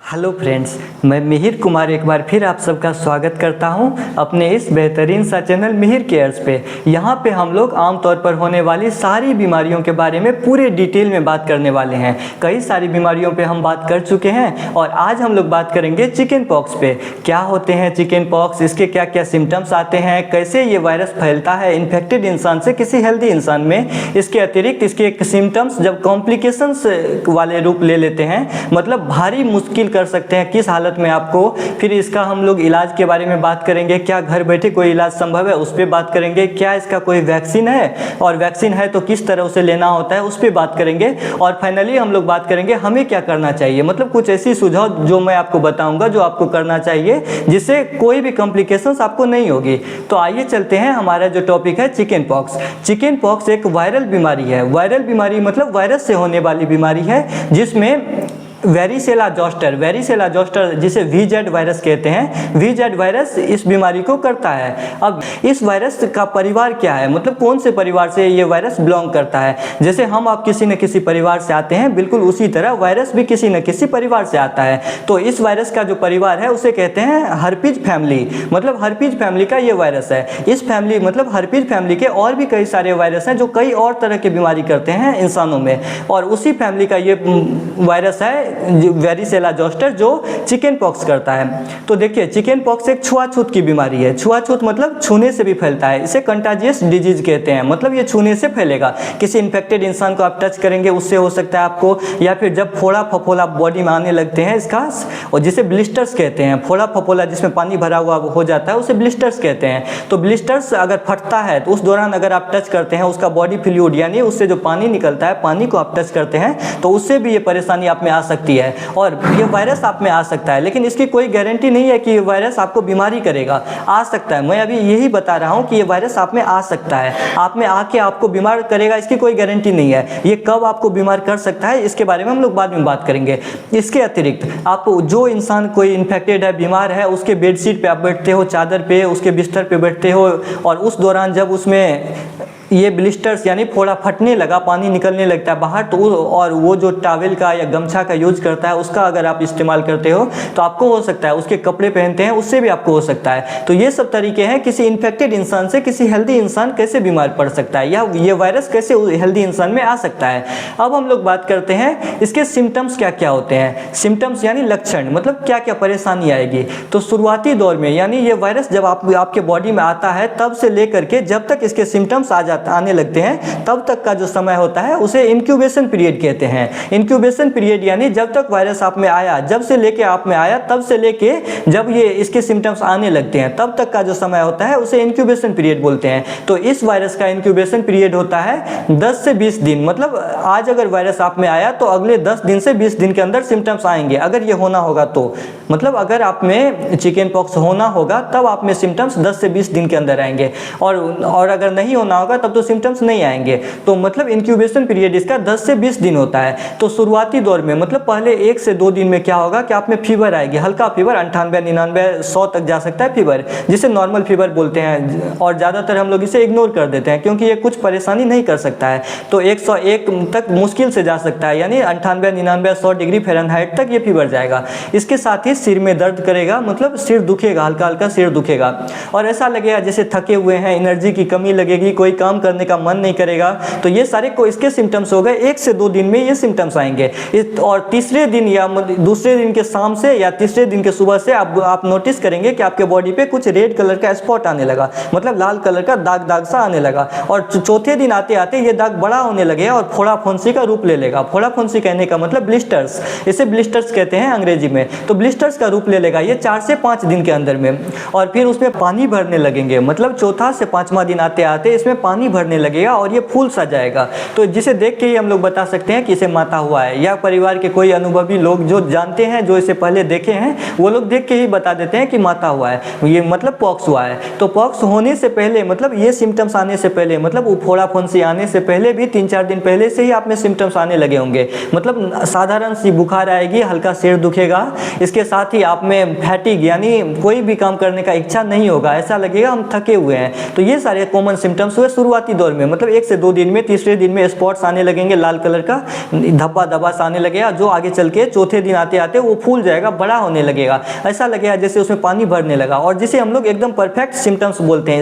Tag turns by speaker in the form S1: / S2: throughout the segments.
S1: Hello friends, मैं मिहिर कुमार एक बार फिर आप सबका स्वागत करता हूं अपने इस बेहतरीन सा चैनल मिहिर केयर्स पे। यहां पे हम लोग आमतौर पर होने वाली सारी बीमारियों के बारे में पूरे डिटेल में बात करने वाले हैं। कई सारी बीमारियों पे हम बात कर चुके हैं और आज हम लोग बात करेंगे चिकन पॉक्स पे। क्या होते हैं चिकन पॉक्स, इसके क्या क्या सिम्टम्स आते हैं, कैसे ये वायरस फैलता है इन्फेक्टेड इंसान से किसी हेल्दी इंसान में। इसके अतिरिक्त इसके सिम्टम्स जब कॉम्प्लिकेशंस वाले रूप ले लेते हैं, मतलब भारी मुश्किल कर सकते हैं किस हालत में आपको, फिर इसका हम लोग इलाज के बारे में बात करेंगे। क्या घर बैठे कोई इलाज संभव है, उस पर बात करेंगे। क्या इसका कोई वैक्सीन है और वैक्सीन है तो किस तरह उसे लेना होता है, उस पर बात करेंगे। और फाइनली हम लोग बात करेंगे हमें क्या करना चाहिए, मतलब कुछ ऐसी सुझाव जो मैं आपको बताऊंगा जो आपको करना चाहिए जिससे कोई भी कॉम्प्लिकेशंस आपको नहीं होगी। तो आइए चलते हैं, हमारा जो टॉपिक है चिकन पॉक्स। चिकन पॉक्स एक वायरल बीमारी है। वायरल बीमारी मतलब वायरस से होने वाली बीमारी है जिसमें वेरिसेला जोस्टर जिसे VZ वायरस कहते हैं, VZ वायरस इस बीमारी को करता है। अब इस वायरस का परिवार क्या है, मतलब कौन से परिवार से ये वायरस बिलोंग करता है। जैसे हम आप किसी न किसी परिवार से आते हैं, बिल्कुल उसी तरह वायरस भी किसी न किसी परिवार से आता है। तो इस वायरस का जो परिवार है उसे कहते हैं हर्पीज फैमिली, मतलब हर्पीज फैमिली का ये वायरस है। इस फैमिली मतलब हर्पीज फैमिली के और भी कई सारे वायरस हैं जो कई और तरह की बीमारी करते हैं इंसानों में, और उसी फैमिली का ये वायरस है वेरिसेला जोस्टर जो चिकन पॉक्स करता है। तो देखिए, चिकन पॉक्स एक छुआछूत की बीमारी है। छुआछूत मतलब छूने से भी फैलता है। इसे कंटाजियस डिजीज कहते हैं, मतलब ये छूने से फैलेगा। किसी इन्फेक्टेड इंसान को आप टच करेंगे उससे हो सकता है आपको, या फिर जब फोड़ा फफोला बॉडी में आने लगते हैं इसका, और जिसे ब्लिस्टर्स कहते हैं। फोड़ा फफोला जिसमें पानी भरा हुआ हो जाता है उसे ब्लिस्टर्स कहते हैं। तो ब्लिस्टर्स अगर फटता है तो उस दौरान अगर आप टच करते हैं उसका बॉडी फ्लूइड यानी उससे जो पानी निकलता है, पानी को आप टच करते हैं तो उससे भी ये परेशानी आप में आ सकती है और ये वायरस आप में आ सकता है। लेकिन इसकी कोई गारंटी नहीं है कि ये वायरस आपको बीमारी करेगा। आ सकता है, मैं अभी यही बता रहा हूँ कि ये वायरस आप में आ सकता है। आप में आके आपको बीमार करेगा इसकी कोई गारंटी नहीं है। ये कब आपको बीमार कर सकता है इसके बारे में हम लोग बाद में बात करेंगे। इसके अतिरिक्त आप जो इंसान कोई इन्फेक्टेड है, बीमार है, उसके बेडशीट पे आप बैठते हो, चादर पे, उसके बिस्तर पे बैठते हो, और उस दौरान जब उसमें ये ब्लिस्टर्स यानी फोड़ा फटने लगा, पानी निकलने लगता है बाहर, तो और वो जो टॉवेल का या गमछा का यूज करता है उसका अगर आप इस्तेमाल करते हो तो आपको हो सकता है। उसके कपड़े पहनते हैं उससे भी आपको हो सकता है। तो ये सब तरीके हैं किसी इन्फेक्टेड इंसान से किसी हेल्दी इंसान कैसे बीमार पड़ सकता है, या ये वायरस कैसे हेल्दी इंसान में आ सकता है। अब हम लोग बात करते हैं इसके सिम्टम्स क्या क्या होते हैं। सिम्टम्स यानी लक्षण, मतलब क्या क्या परेशानी आएगी। तो शुरुआती दौर में यानी ये वायरस जब आपके बॉडी में आता है तब से लेकर के जब तक इसके सिम्टम्स आने लगते हैं तब तक का जो समय होता है उसे इंक्यूबेशन पीरियड कहते हैं। इंक्यूबेशन पीरियड यानी जब तक वायरस आप में आया, जब से लेके आप में आया तब से लेके जब ये इसके सिम्टम्स आने लगते हैं तब तक का जो समय होता है उसे इंक्यूबेशन पीरियड बोलते हैं। तो इस वायरस का इंक्यूबेशन पीरियड होता है 10 से 20 दिन, मतलब आज अगर वायरस आप में आया तो अगले 10 दिन से 20 दिन के अंदर सिम्टम्स आएंगे, अगर ये होना होगा तो। मतलब अगर आप में चिकन पॉक्स होना होगा तब आप में सिम्टम्स 10 से 20 दिन के अंदर आएंगे, और अगर नहीं होना होगा तब तो सिम्टम्स नहीं आएंगे। तो मतलब इंक्यूबेशन पीरियड इसका 10 से 20 दिन होता है। तो शुरुआती दौर में मतलब पहले 1 से 2 दिन में क्या होगा कि आप में फीवर आएगी, हल्का फीवर, 98, 99, 100 तक जा सकता है फीवर, जिसे नॉर्मल फीवर बोलते हैं, और ज़्यादातर हम लोग इसे इग्नोर कर देते हैं क्योंकि ये कुछ परेशानी नहीं कर सकता है। तो 101 तक मुश्किल से जा सकता है, यानी 98, 99, 100 डिग्री फ़ारेनहाइट तक ये फीवर जाएगा। इसके साथ ही सिर में दर्द करेगा, मतलब सिर दुखेगा, हल्का हल्का सिर दुखेगा, और ऐसा लगेगा जैसे थके हुए हैं, एनर्जी की कमी लगेगी, कोई काम करने का मन नहीं करेगा। तो ये सारे को इसके सिम्टम्स हो गए। 1 से 2 दिन में ये सिम्टम्स आएंगे, और तीसरे दिन या दूसरे दिन के शाम से या तीसरे दिन के सुबह से आप नोटिस करेंगे कि आपके बॉडी पे कुछ रेड कलर का स्पॉट आने लगा, मतलब लाल कलर का दाग दाग सा आने लगा, और चौथे दिन आते आते ये दाग बड़ा होने लगे और फोड़ा फुंसी का रूप ले लेगा। फोड़ा फुंसी कहने का मतलब ब्लिस्टर्स, इसे ब्लिस्टर्स कहते हैं अंग्रेजी में। तो ब्लिस्टर्स का रूप ले लेगा ये 4 से 5 दिन के अंदर में, और फिर उसमें पानी भरने लगेंगे, मतलब चौथा से 5वां दिन आते आते इसमें पानी भरने लगेगा और ये फूल सा जाएगा। तो जिसे देख के ही हम लोग बता सकते हैं कि इसे माता हुआ है, या परिवार के कोई अनुभवी लोग जो जानते हैं, जो इसे पहले देखे हैं, वो लोग देख के ही बता देते हैं कि माता हुआ है, ये मतलब पॉक्स हुआ है। तो पॉक्स होने से पहले, मतलब ये सिम्टम्स आने से पहले, मतलब फोड़ा फुंसी आने से पहले भी 3-4 दिन पहले से ही आप में सिम्टम्स आने लगे होंगे। मतलब साधारण सी बुखार आएगी, हल्का सिर दुखेगा, इसके साथ ही आप में फैटिग यानी कोई भी काम करने का इच्छा नहीं होगा, ऐसा लगेगा हम थके हुए हैं। तो ये सारे कॉमन सिम्टम्स हुए शुरुआत शुरुआती दौर में, मतलब 1 से 2 दिन में, तीसरे दिन में स्पॉट्स आने लगेंगे, लाल कलर का धब्बा धब्बा सा आने लगेगा, जो आगे चल के चौथे दिन आते आते वो फूल जाएगा, बड़ा होने लगेगा, ऐसा लगेगा जैसे उसमें पानी भरने लगा, और जिसे हम लोग एकदम परफेक्ट सिम्टम्स बोलते हैं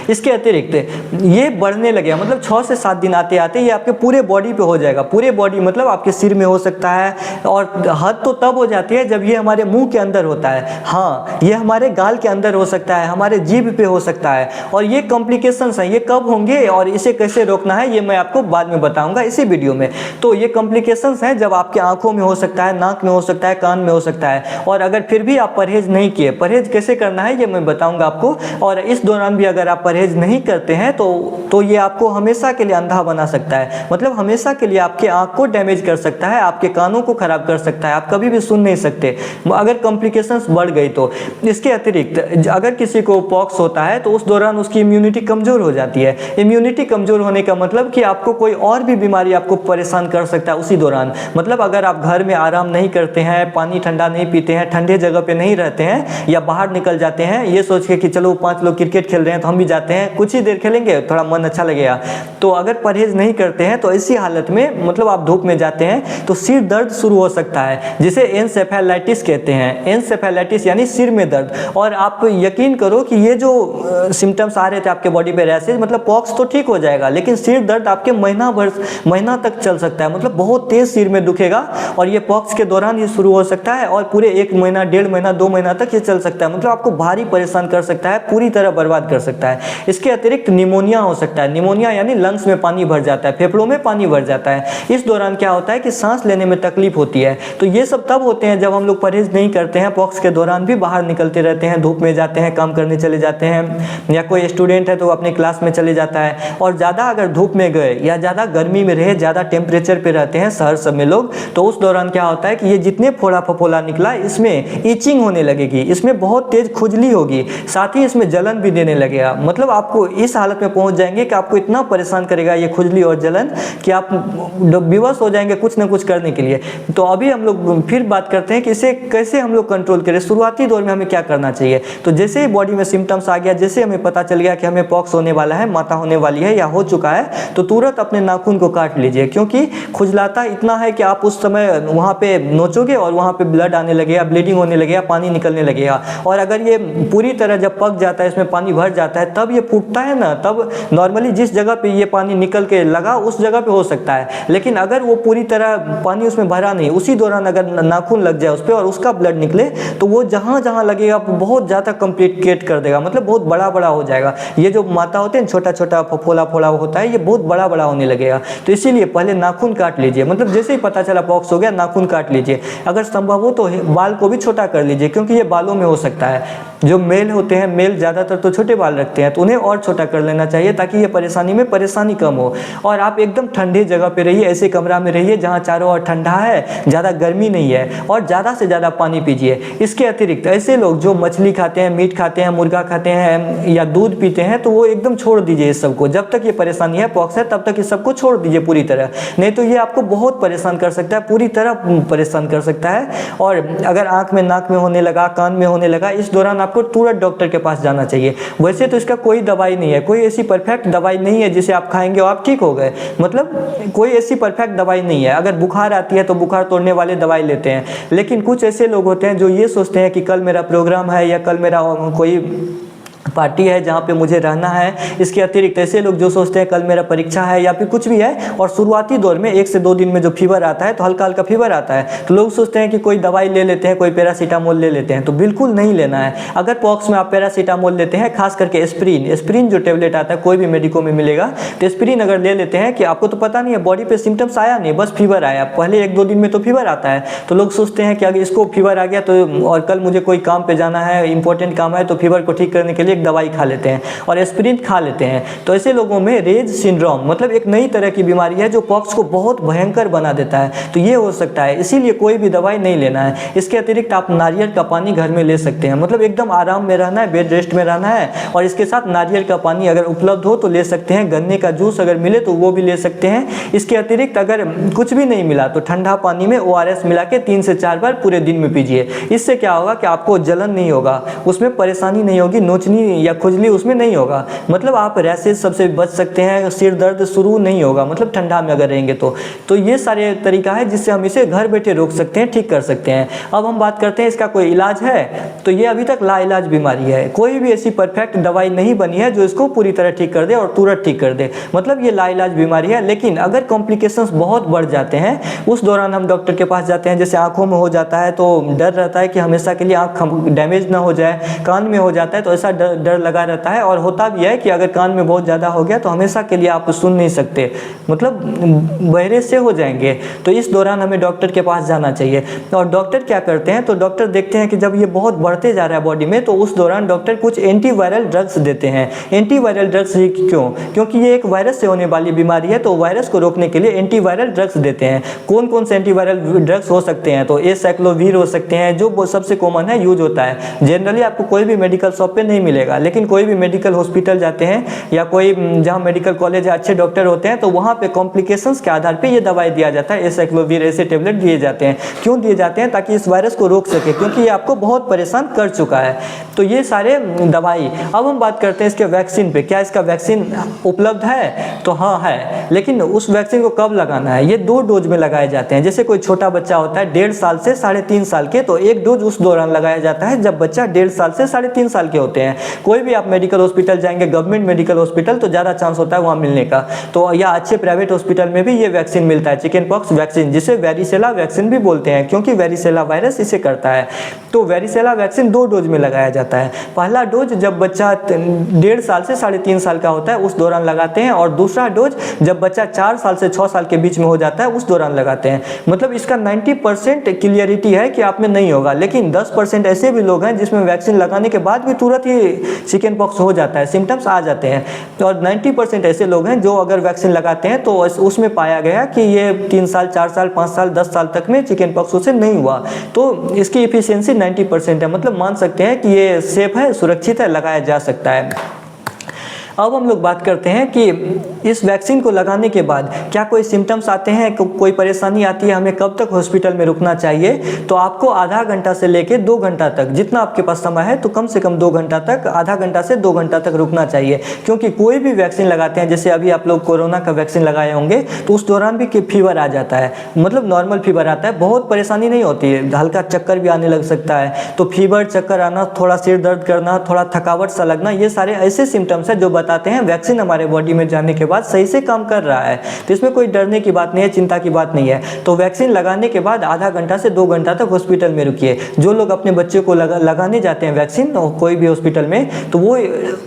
S1: इसके अतिरिक्त ये बढ़ने लगेगा, मतलब 6 से 7 दिन आते आते ये आपके पूरे बॉडी पे हो जाएगा। पूरे बॉडी मतलब आपके सिर में हो सकता है, और हद तो तब हो जाती है जब ये हमारे मुंह के अंदर होता है, हाँ ये हमारे गाल के अंदर हो सकता है, हमारे जीभ पे हो सकता है, और ये कॉम्प्लिकेशंस हैं, ये कब होंगे और इसे कैसे रोकना है ये मैं आपको बाद में बताऊंगा इसी वीडियो में। तो ये कॉम्प्लिकेशंस हैं जब आपके आंखों में हो सकता है, नाक में हो सकता है, कान में हो सकता है, और अगर फिर भी आप परहेज नहीं किए, परहेज कैसे करना है ये मैं बताऊंगा आपको, और इस दौरान भी अगर आप परहेज नहीं करते हैं तो ये आपको हमेशा के लिए अंधा बना सकता है, मतलब हमेशा के लिए आपके आंख को डैमेज कर सकता है, आपके कानों को खराब कर सकता है, आप कभी भी सुन नहीं सकते अगर कॉम्प्लिकेशंस बढ़ गई तो। इसके अतिरिक्त अगर किसी को पॉक्स होता है तो उस दौरान उसकी इम्यूनिटी कमजोर हो जाती है। इम्यूनिटी कमजोर होने का मतलब कि आपको कोई और भी बीमारी आपको परेशान कर सकता है उसी दौरान। मतलब अगर आप घर में आराम नहीं करते हैं, पानी ठंडा नहीं पीते हैं, ठंडे जगह पे नहीं रहते हैं, या बाहर निकल जाते हैं ये सोच के कि चलो 5 लोग क्रिकेट खेल रहे हैं तो हम भी जाते हैं, कुछ ही देर खेलेंगे, थोड़ा मन अच्छा लगेगा, तो अगर परहेज नहीं करते हैं तो ऐसी हालत में मतलब आप धूप में जाते हैं तो सिर दर्द शुरू हो सकता है, जिसे एनसेफेलाइटिस कहते हैं। एनसेफेलाइटिस यानी सिर में दर्द। और आप यकीन करो कि ये जो सिम्टम्स आ रहे थे आपके बॉडी पे, रैशेज, मतलब पॉक्स तो ठीक हो जाएगा, लेकिन सिर दर्द आपके महीना तक चल सकता है, मतलब बहुत तेज सिर में दुखेगा, और ये पॉक्स के दौरान ये शुरू हो सकता है और पूरे 1 महीना, 1.5 महीना, 2 महीना तक ये चल सकता है, मतलब आपको भारी परेशान कर सकता है, पूरी तरह बर्बाद कर सकता है। इसके अतिरिक्त निमोनिया हो सकता है। निमोनिया यानी लंग्स में पानी भर जाता है, फेफड़ों में पानी भर जाता है। इस दौरान क्या होता है कि सांस लेने में तकलीफ होती है। तो ये सब तब होते हैं जब हम लोग परहेज नहीं करते हैं, पॉक्स के दौरान भी बाहर निकलते रहते हैं, धूप में जाते हैं, काम करने चले जाते हैं, या कोई स्टूडेंट है तो अपने क्लास में चले जाता है, और ज़्यादा अगर धूप में गए या ज़्यादा गर्मी में रहे, ज़्यादा टेम्परेचर पे रहते हैं शहर सब में लोग, तो उस दौरान क्या होता है कि ये जितने फोड़ा फफोला निकला इसमें इचिंग होने लगेगी, इसमें बहुत तेज खुजली होगी, साथ ही इसमें जलन भी देने लगेगा। मतलब आपको इस हालत में पहुंच जाएंगे कि आपको इतना परेशान करेगा ये खुजली और जलन कि आप विवश हो जाएंगे कुछ ना कुछ करने के लिए। तो अभी हम लोग फिर बात करते हैं कि इसे कैसे हम लोग कंट्रोल करें, शुरुआती दौर में हमें क्या करना चाहिए। तो जैसे ही बॉडी में सिम्टम्स आ गया, जैसे हमें पता चल गया कि हमें पॉक्स होने वाला है, माता होने वाली है या हो चुका है, तो तुरंत अपने नाखून को काट लीजिए, क्योंकि खुजलाता इतना है कि आप उस समय वहाँ पे नोचोगे और वहाँ पे ब्लड आने लगेगा, ब्लीडिंग होने लगेगा, पानी निकलने लगेगा। और अगर ये पूरी तरह जब पक जाता है, इसमें पानी भर जाता है, तब ये फूटता है ना, तब नॉर्मली जिस जगह पे ये पानी निकल के लगा उस जगह पे हो सकता है, लेकिन अगर वो पूरी तरह पानी उसमें भरा नहीं, उसी दौरान अगर नाखून लग जाए उस पर और उसका ब्लड निकले, तो वो जहाँ जहाँ लगेगा बहुत ज़्यादा कॉम्प्लिकेट कर देगा, मतलब बहुत बड़ा बड़ा हो जाएगा। ये जो माता होते हैं छोटा छोटा फोला फोला होता है, ये बहुत बड़ा बड़ा होने लगेगा। तो इसीलिए पहले नाखून काट लीजिए, मतलब जैसे ही पता चला पॉक्स हो गया नाखून काट लीजिए। अगर संभव हो तो बाल को भी छोटा कर लीजिए, क्योंकि ये बालों में हो सकता है। जो मेल होते हैं, मेल ज़्यादातर तो छोटे बाल रखते हैं, तो उन्हें और छोटा कर लेना चाहिए ताकि ये परेशानी कम हो। और आप एकदम ठंडी जगह पे रहिए, ऐसे कमरा में रहिए जहाँ चारों ओर ठंडा है, ज़्यादा गर्मी नहीं है, और ज़्यादा से ज़्यादा पानी पीजिए। इसके अतिरिक्त ऐसे लोग जो मछली खाते हैं, मीट खाते हैं, मुर्गा खाते हैं या दूध पीते हैं, तो वो एकदम छोड़ दीजिए इस सबको। जब तक ये परेशानी है, पॉक्स है, तब तक इस सबको छोड़ दीजिए पूरी तरह, नहीं तो ये आपको बहुत परेशान कर सकता है, पूरी तरह परेशान कर सकता है। और अगर आँख में, नाक में होने लगा, कान में होने लगा, इस दौरान आपको तुरंत डॉक्टर के पास जाना चाहिए। वैसे तो इसका कोई दवाई नहीं है, कोई ऐसी परफेक्ट दवाई नहीं है जिसे आप खाएंगे और आप ठीक हो गए, मतलब कोई ऐसी परफेक्ट दवाई नहीं है। अगर बुखार आती है तो बुखार तोड़ने वाले दवाई लेते हैं, लेकिन कुछ ऐसे लोग होते हैं जो ये सोचते हैं कि कल मेरा प्रोग्राम है या कल मेरा कोई पार्टी है जहाँ पे मुझे रहना है। इसके अतिरिक्त ऐसे लोग जो सोचते हैं कल मेरा परीक्षा है या फिर कुछ भी है, और शुरुआती दौर में 1 से 2 दिन में जो फीवर आता है, तो हल्का हल्का फीवर आता है, तो लोग सोचते हैं कि कोई दवाई ले लेते हैं, कोई पैरासीटामोल ले लेते हैं, तो बिल्कुल नहीं लेना है। अगर पॉक्स में आप पैरासीटामोल लेते हैं, खास करके एस्प्रिन जो टेबलेट आता है, कोई भी मेडिको में मिलेगा, तो एस्प्रिन अगर ले लेते हैं कि आपको तो पता नहीं है, बॉडी पे सिम्टम्स आया नहीं, बस फीवर आया, पहले 1-2 दिन में तो फीवर आता है, तो लोग सोचते हैं कि अगर इसको फीवर आ गया तो और कल मुझे कोई काम पे जाना है, इंपॉर्टेंट काम है, तो फीवर को ठीक करने के लिए एक दवाई खा लेते हैं और एस्पिरिन खा लेते हैं। तो ऐसे लोगों में रेज सिंड्रोम, मतलब एक नई तरह की बीमारी है जो पॉक्स को बहुत भयंकर बना देता है, तो ये हो सकता है। इसीलिए कोई भी दवाई नहीं लेना है। इसके अतिरिक्त आप नारियल का पानी घर में ले सकते हैं, मतलब एकदम आराम में रहना है, बेड रेस्ट में रहना है, और इसके साथ नारियल का पानी अगर उपलब्ध हो तो ले सकते हैं, गन्ने का जूस अगर मिले तो वो भी ले सकते हैं। इसके अतिरिक्त अगर कुछ भी नहीं मिला तो ठंडा पानी में ORS मिला के 3 से 4 बार पूरे दिन में पीजिए। इससे क्या होगा कि आपको जलन नहीं होगा, उसमें परेशानी नहीं होगी, नोचनी या खुजली उसमें नहीं होगा, मतलब आप रैसेज सबसे बच सकते हैं, सिर दर्द शुरू नहीं होगा मतलब ठंडा में अगर रहेंगे तो ये सारे तरीका है जिससे हम इसे घर बैठे रोक सकते हैं, ठीक कर सकते हैं। अब हम बात करते हैं इसका कोई इलाज है, तो ये अभी तक लाइलाज बीमारी है। कोई भी ऐसी परफेक्ट दवाई नहीं बनी है जो इसको पूरी तरह ठीक कर दे और तुरंत ठीक कर दे, मतलब ये लाइलाज बीमारी है। लेकिन अगर कॉम्प्लिकेशंस बहुत बढ़ जाते हैं उस दौरान हम डॉक्टर के पास जाते हैं। जैसे आंखों में हो जाता है तो डर रहता है कि हमेशा के लिए आंख डैमेज ना हो जाए, कान में हो जाता है तो ऐसा डर लगा रहता है, और होता भी है कि अगर कान में बहुत ज़्यादा हो गया तो हमेशा के लिए आप सुन नहीं सकते, मतलब बहरे से हो जाएंगे। तो इस दौरान हमें डॉक्टर के पास जाना चाहिए। और डॉक्टर क्या करते हैं, तो डॉक्टर देखते हैं कि जब ये बहुत बढ़ते जा रहा है बॉडी में, तो उस दौरान डॉक्टर कुछ एंटीवायरल ड्रग्स देते हैं। एंटीवायरल ड्रग्स क्यों? क्योंकि ये एक वायरस से होने वाली बीमारी है, तो वायरस को रोकने के लिए एंटीवायरल ड्रग्स देते हैं। कौन कौन से एंटीवायरल ड्रग्स हो सकते हैं? तो एसाइक्लोविर हो सकते हैं, जो सबसे कॉमन है, यूज होता है। जनरली आपको कोई भी मेडिकल शॉप पे नहीं मिलेगा, लेकिन कोई भी मेडिकल हॉस्पिटल जाते हैं या कोई जहाँ मेडिकल कॉलेज अच्छे डॉक्टर होते हैं, तो वहाँ पे कॉम्प्लिकेशंस के आधार पे ये दवाई दिया जाता है। एसाइक्लोविर ऐसे टेबलेट दिए जाते हैं। क्यों दिए जाते हैं? ताकि इस वायरस को रोक सके, क्योंकि ये आपको बहुत परेशान कर चुका है। तो ये सारे दवाई। अब हम बात करते हैं इसके वैक्सीन पे। क्या इसका वैक्सीन उपलब्ध है? तो हाँ है, लेकिन उस वैक्सीन को कब लगाना है? ये 2 डोज में लगाए जाते हैं। जैसे कोई छोटा बच्चा होता है 1.5 साल से 3.5 साल के, तो एक डोज उस दौरान लगाया जाता है जब बच्चा 1.5 साल से 3.5 साल के होते हैं। कोई भी आप मेडिकल हॉस्पिटल जाएंगे, गवर्नमेंट मेडिकल हॉस्पिटल, तो ज़्यादा चांस होता है वहाँ मिलने का। तो या अच्छे प्राइवेट हॉस्पिटल में भी ये वैक्सीन मिलता है, चिकन पॉक्स वैक्सीन, जिसे वेरिसेला वैक्सीन भी बोलते हैं, क्योंकि वेरिसेला वायरस इसे करता है। तो वेरिसेला वैक्सीन 2 डोज में लगाया जाता है। पहला डोज जब बच्चा 1.5 साल से 3.5 साल का होता है उस दौरान लगाते हैं, और दूसरा डोज जब बच्चा 4 साल से 6 साल के बीच में हो जाता है उस दौरान लगाते हैं। मतलब इसका 90% क्लियरिटी है कि आप में नहीं होगा, लेकिन 10% ऐसे भी लोग हैं जिसमें वैक्सीन लगाने के बाद भी तुरंत ही चिकन पॉक्स हो जाता है, सिम्टम्स आ जाते हैं। और 90% ऐसे लोग हैं जो अगर वैक्सीन लगाते हैं तो उसमें पाया गया कि ये 3 साल, 4 साल, 5 साल, 10 साल तक में चिकन पॉक्स उसे नहीं हुआ। तो इसकी एफिशिएंसी 90% है, मतलब मान सकते हैं कि ये सेफ है, सुरक्षित है, लगाया जा सकता है। अब हम लोग बात करते हैं कि इस वैक्सीन को लगाने के बाद क्या कोई सिम्टम्स आते हैं, कोई परेशानी आती है, हमें कब तक हॉस्पिटल में रुकना चाहिए? तो आपको आधा घंटा से लेकर 2 घंटा तक, जितना आपके पास समय है, तो कम से कम 2 घंटा तक, आधा घंटा से 2 घंटा तक रुकना चाहिए। क्योंकि कोई भी वैक्सीन लगाते हैं, जैसे अभी आप लोग कोरोना का वैक्सीन लगाए होंगे, तो उस दौरान भी फीवर आ जाता है, मतलब नॉर्मल फीवर आता है, बहुत परेशानी नहीं होती है, हल्का चक्कर भी आने लग सकता है। तो फीवर, चक्कर आना, थोड़ा सिर दर्द करना, थोड़ा थकावट सा लगना, ये सारे ऐसे सिम्टम्स हैं जो बताते हैं वैक्सीन हमारे बॉडी में जाने के बाद सही से काम कर रहा है। तो इसमें कोई डरने की बात नहीं है, चिंता की बात नहीं है। तो वैक्सीन लगाने के बाद आधा घंटा से 2 घंटा तक हॉस्पिटल में रुकिए। जो लोग अपने बच्चे को लगाने जाते हैं वैक्सीन कोई भी हॉस्पिटल में, तो वो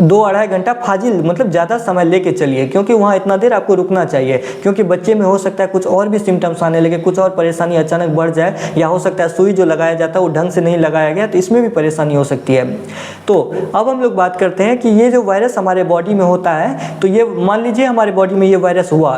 S1: 2-2.5 घंटा फाजिल, मतलब ज़्यादा समय लेके चलिए, क्योंकि वहाँ इतना देर आपको रुकना चाहिए। क्योंकि बच्चे में हो सकता है कुछ और भी सिम्टम्स आने लगे, कुछ और परेशानी अचानक बढ़ जाए, या हो सकता है सुई जो लगाया जाता है वो ढंग से नहीं लगाया गया, तो इसमें भी परेशानी हो सकती है। तो अब हम लोग बात करते हैं कि ये जो वायरस हमारे बॉडी में होता है, तो ये मान लीजिए हमारे बॉडी में ये वायरस हुआ,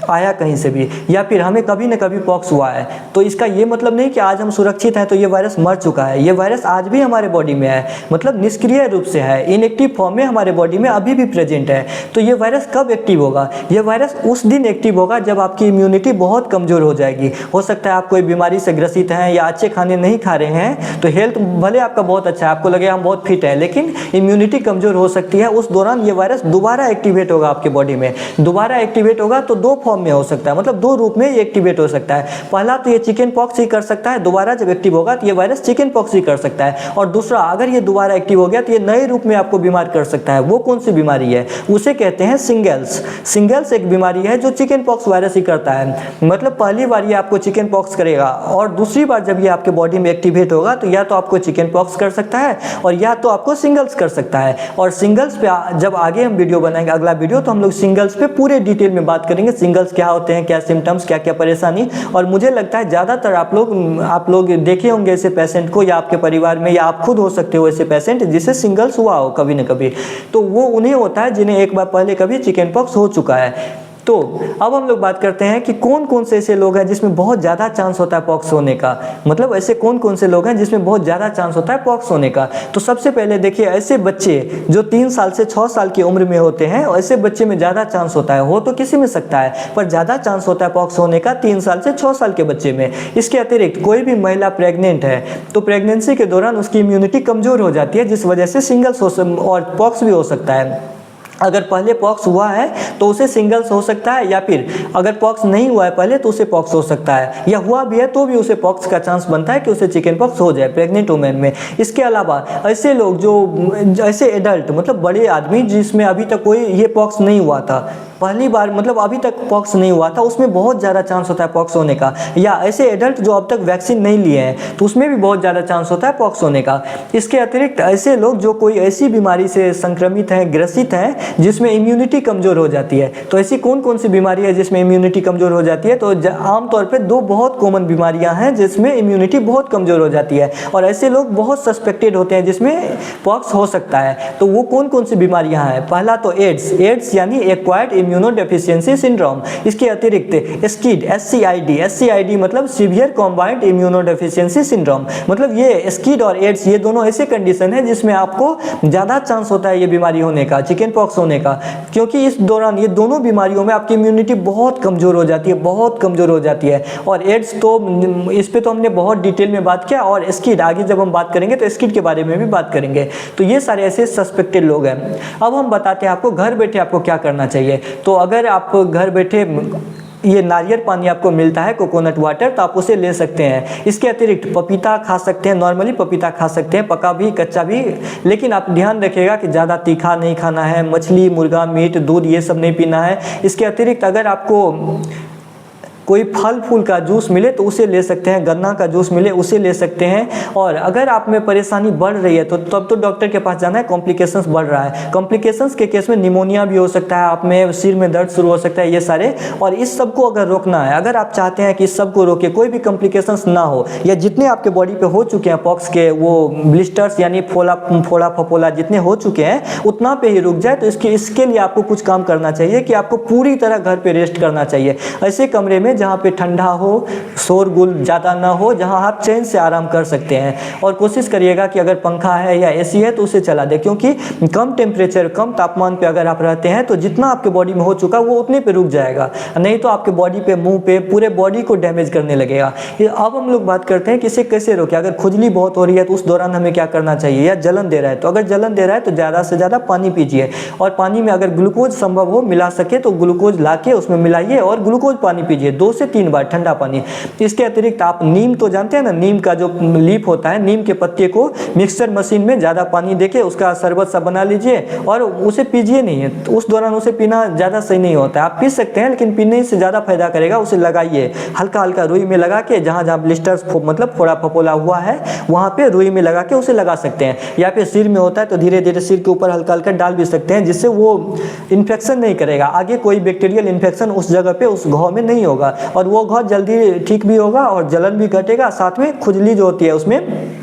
S1: आया कहीं से भी, या फिर हमें कभी न कभी पॉक्स हुआ है, तो इसका ये मतलब नहीं कि आज हम सुरक्षित हैं तो ये वायरस मर चुका है। ये वायरस आज भी हमारे बॉडी में है, मतलब निष्क्रिय रूप से है, इनएक्टिव फॉर्म में हमारे बॉडी में अभी भी प्रेजेंट है। तो ये वायरस कब एक्टिव होगा? ये वायरस उस दिन एक्टिव होगा जब आपकी इम्यूनिटी बहुत कमज़ोर हो जाएगी। हो सकता है आप कोई बीमारी से ग्रसित हैं, या अच्छे खाने नहीं खा रहे हैं, तो हेल्थ भले आपका बहुत अच्छा है, आपको लगे हम बहुत फिट है, लेकिन इम्यूनिटी कमज़ोर हो सकती है। उस दौरान ये वायरस दोबारा एक्टिवेट होगा आपके बॉडी में। दोबारा एक्टिवेट होगा तो 2 फॉर्म में हो सकता है, मतलब 2 रूप में ये एक्टिवेट हो सकता है। पहला तो ये चिकन पॉक्स ही कर सकता है, दोबारा जब एक्टिव होगा तो ये वायरस चिकन पॉक्स ही कर सकता है। और दूसरा, अगर ये दोबारा एक्टिव हो गया तो ये नए रूप में आपको बीमार कर सकता है। वो कौन सी बीमारी है? उसे कहते हैं सिंगल्स। सिंगल्स एक बीमारी है जो चिकन पॉक्स वायरस ही करता है। मतलब पहली बार ये आपको चिकन पॉक्स करेगा, और दूसरी बार जब ये आपके बॉडी में एक्टिवेट होगा तो या तो आपको चिकन पॉक्स कर सकता है, और या तो आपको सिंगल्स कर सकता है। और सिंगल्स पे जब आगे हम वीडियो बनाएंगे, अगला वीडियो, तो हम लोग सिंगल्स पे पूरे डिटेल में बात करेंगे। सिंगल्स क्या होते हैं, क्या सिम्टम्स, क्या क्या परेशानी। और मुझे लगता है ज़्यादातर आप लोग देखे होंगे ऐसे पेशेंट को, या आपके परिवार में, या आप खुद हो सकते हो ऐसे पेशेंट जिसे सिंगल्स हुआ हो कभी न कभी। तो वो उन्हें होता है जिन्हें एक बार पहले कभी चिकन पॉक्स हो चुका है। तो अब हम लोग बात करते हैं कि कौन कौन से ऐसे लोग हैं जिसमें बहुत ज़्यादा चांस होता है पॉक्स होने का, मतलब ऐसे कौन कौन से लोग हैं जिसमें बहुत ज़्यादा चांस होता है पॉक्स होने का। तो सबसे पहले देखिए, ऐसे बच्चे जो 3 साल से 6 साल की उम्र में होते हैं, ऐसे बच्चे में ज़्यादा चांस होता है। हो तो किसी में सकता है, पर ज़्यादा चांस होता है पॉक्स होने का 3 साल से 6 साल के बच्चे में। इसके अतिरिक्त कोई भी महिला प्रेग्नेंट है तो प्रेगनेंसी के दौरान उसकी इम्यूनिटी कमज़ोर हो जाती है, जिस वजह से सिंगल्स और पॉक्स भी हो सकता है। अगर पहले पॉक्स हुआ है तो उसे सिंगल्स हो सकता है, या फिर अगर पॉक्स नहीं हुआ है पहले तो उसे पॉक्स हो सकता है, या हुआ भी है तो भी उसे पॉक्स का चांस बनता है कि उसे चिकन पॉक्स हो जाए प्रेग्नेंट वुमेन में। इसके अलावा ऐसे लोग जो ऐसे एडल्ट मतलब बड़े आदमी जिसमें अभी तक कोई ये पॉक्स नहीं हुआ था, पहली बार मतलब अभी तक पॉक्स नहीं हुआ था, उसमें बहुत ज़्यादा चांस होता है पॉक्स होने का। या ऐसे एडल्ट जो अब तक वैक्सीन नहीं लिए हैं तो उसमें भी बहुत ज़्यादा चांस होता है पॉक्स होने का। इसके अतिरिक्त ऐसे लोग जो कोई ऐसी बीमारी से संक्रमित हैं, ग्रसित हैं, जिसमें इम्यूनिटी कमज़ोर हो जाती है। तो ऐसी कौन कौन सी बीमारी है जिसमें इम्यूनिटी कमज़ोर हो जाती है? तो आमतौर पर 2 बहुत कॉमन बीमारियाँ हैं जिसमें इम्यूनिटी बहुत कमज़ोर हो जाती है, और ऐसे लोग बहुत सस्पेक्टेड होते हैं जिसमें पॉक्स हो सकता है। तो वो कौन कौन सी बीमारियाँ हैं? पहला तो एड्स यानी एक्वायर्ड इम्यूनोडेफिशिएंसी सिंड्रोम। इसके अतिरिक्त स्किड SCID मतलब सीवियर कॉम्बाइंड इम्यूनोडेफिशिएंसी सिंड्रोम। मतलब ये स्किड और एड्स ये दोनों ऐसे कंडीशन है जिसमें आपको ज़्यादा चांस होता है ये बीमारी होने का, चिकन पॉक्स होने का, क्योंकि इस दौरान ये दोनों बीमारियों में आपकी इम्यूनिटी बहुत कमज़ोर हो जाती है, बहुत कमज़ोर हो जाती है। और एड्स तो इस पे तो हमने बहुत डिटेल में बात किया, और स्किड आगे जब हम बात करेंगे तो स्किड के बारे में भी बात करेंगे। तो ये सारे ऐसे सस्पेक्टेड लोग हैं। अब हम बताते हैं आपको घर बैठे आपको क्या करना चाहिए। तो अगर आप घर बैठे ये नारियल पानी आपको मिलता है, कोकोनट वाटर, तो आप उसे ले सकते हैं। इसके अतिरिक्त पपीता खा सकते हैं, नॉर्मली पपीता खा सकते हैं, पका भी कच्चा भी, लेकिन आप ध्यान रखिएगा कि ज़्यादा तीखा नहीं खाना है। मछली, मुर्गा, मीट, दूध ये सब नहीं पीना है। इसके अतिरिक्त अगर आपको कोई फल फूल का जूस मिले तो उसे ले सकते हैं, गन्ना का जूस मिले उसे ले सकते हैं। और अगर आप में परेशानी बढ़ रही है तो तब तो डॉक्टर के पास जाना है, कॉम्प्लिकेशंस बढ़ रहा है। कॉम्प्लिकेशंस के केस में निमोनिया भी हो सकता है, आप में सिर में दर्द शुरू हो सकता है, ये सारे। और इस सब को अगर रोकना है, अगर आप चाहते हैं कि इस सब को रोके, कोई भी कॉम्प्लिकेशंस ना हो, या जितने आपके बॉडी पे हो चुके हैं पॉक्स के वो ब्लिस्टर्स यानी फोड़ा फपोला जितने हो चुके हैं उतना पे ही रुक जाए, तो इसके लिए आपको कुछ काम करना चाहिए कि आपको पूरी तरह घर पे रेस्ट करना चाहिए। ऐसे कमरे में जहाँ पे ठंडा हो, शोरगुल ज़्यादा ना हो, जहाँ आप चैन से आराम कर सकते हैं। और कोशिश करिएगा कि अगर पंखा है या एसी है तो उसे चला दें, क्योंकि कम टेम्परेचर, कम तापमान पे अगर आप रहते हैं तो जितना आपके बॉडी में हो चुका वो उतने पे रुक जाएगा, नहीं तो आपके बॉडी पे, मुंह पे, पूरे बॉडी को डैमेज करने लगेगा। अब हम लोग बात करते हैं कि इसे कैसे रोकें। अगर खुजली बहुत हो रही है तो उस दौरान हमें क्या करना चाहिए, या जलन दे रहा है तो अगर जलन दे रहा है तो ज़्यादा से ज़्यादा पानी पीजिए, और पानी में अगर ग्लूकोज संभव हो मिला सके तो ग्लूकोज ला के उसमें मिलाइए और ग्लूकोज पानी पीजिए 2 से 3 बार ठंडा पानी। इसके अतिरिक्त आप नीम तो जानते हैं ना, नीम का जो लीफ होता है, नीम के पत्ते को मिक्सर मशीन में ज़्यादा पानी देके उसका शरबत सा बना लीजिए और उसे पीजिए नहीं है, तो उस दौरान उसे पीना ज़्यादा सही नहीं होता है। आप पी सकते हैं लेकिन पीने से ज़्यादा फायदा करेगा, उसे लगाइए हल्का हल्का रुई में लगा के, जहाँ जहाँ ब्लिस्टर्स मतलब फोड़ा फपोला हुआ है वहाँ पे रुई में लगा के उसे लगा सकते हैं। या फिर सिर में होता है तो धीरे धीरे सिर के ऊपर हल्का हल्का डाल भी सकते हैं, जिससे वो इन्फेक्शन नहीं करेगा, आगे कोई बैक्टीरियल इन्फेक्शन उस जगह पे उस घाव में नहीं होगा, और वो घाव जल्दी ठीक भी होगा और जलन भी घटेगा, साथ में खुजली जो होती है उसमें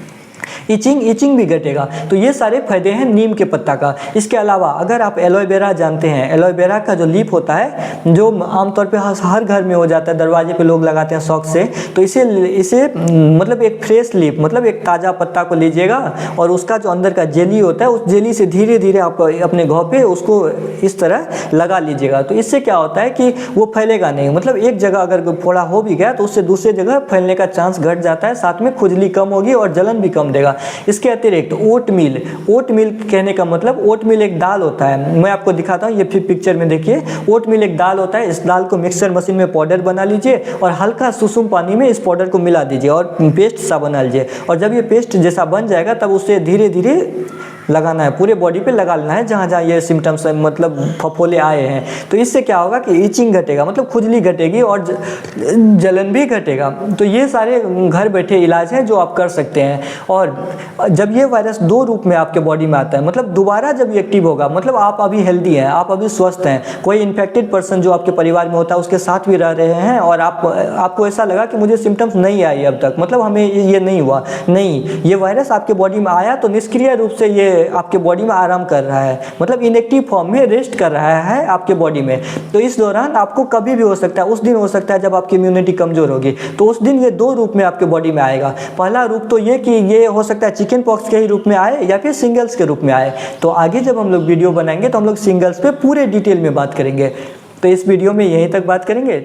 S1: इचिंग भी घटेगा। तो ये सारे फायदे हैं नीम के पत्ता का। इसके अलावा अगर आप एलोवेरा जानते हैं, एलोवेरा का जो लीफ होता है जो आमतौर पे हर घर में हो जाता है, दरवाजे पे लोग लगाते हैं शौक से, तो इसे मतलब एक फ्रेश लीफ मतलब एक ताज़ा पत्ता को लीजिएगा और उसका जो अंदर का जेली होता है उस जेली से धीरे धीरे आप अपने घाव पे उसको इस तरह लगा लीजिएगा। तो इससे क्या होता है कि वो फैलेगा नहीं, मतलब एक जगह अगर फोड़ा हो भी गया तो उससे दूसरे जगह फैलने का चांस घट जाता है, साथ में खुजली कम होगी और जलन भी कम देगा। इसके अतिरिक्त ओट मिल कहने का मतलब ओट मिल एक दाल होता है, मैं आपको दिखाता हूँ, ये फिर पिक्चर में देखिए। ओट मिल एक दाल होता है, इस दाल को मिक्सर मशीन में पाउडर बना लीजिए और हल्का सुसुम पानी में इस पाउडर को मिला दीजिए और पेस्ट सा बना लीजिए, और जब ये पेस्ट जैसा बन जाएगा तब उसे धीरे धीरे लगाना है, पूरे बॉडी पे लगा लेना है जहाँ जहाँ ये सिम्टम्स मतलब फफोले आए हैं। तो इससे क्या होगा कि इचिंग घटेगा, मतलब खुजली घटेगी और जलन भी घटेगा। तो ये सारे घर बैठे इलाज हैं जो आप कर सकते हैं। और जब ये वायरस 2 रूप में आपके बॉडी में आता है, मतलब दोबारा जब ये एक्टिव होगा, मतलब आप अभी हेल्दी हैं, आप अभी स्वस्थ हैं, कोई इन्फेक्टेड पर्सन जो आपके परिवार में होता है उसके साथ भी रह रहे हैं और आपको ऐसा लगा कि मुझे सिम्टम्स नहीं आए अब तक, मतलब हमें ये नहीं हुआ, नहीं, ये वायरस आपके बॉडी में आया तो निष्क्रिय रूप से ये ये आपके बॉडी में आराम कर रहा है, मतलब इनएक्टिव फॉर्म में रेस्ट कर रहा है आपके बॉडी में। तो इस दौरान आपको कभी भी हो सकता है, उस दिन हो सकता है जब आपकी इम्यूनिटी कमज़ोर होगी, तो उस दिन ये 2 रूप में आपके बॉडी में आएगा। पहला रूप तो ये कि ये हो सकता है चिकन पॉक्स के ही रूप में आए या फिर सिंगल्स के रूप में आए। तो आगे जब हम लोग वीडियो बनाएंगे तो हम लोग सिंगल्स पे पूरे डिटेल में बात करेंगे। तो इस वीडियो में यहीं तक बात करेंगे।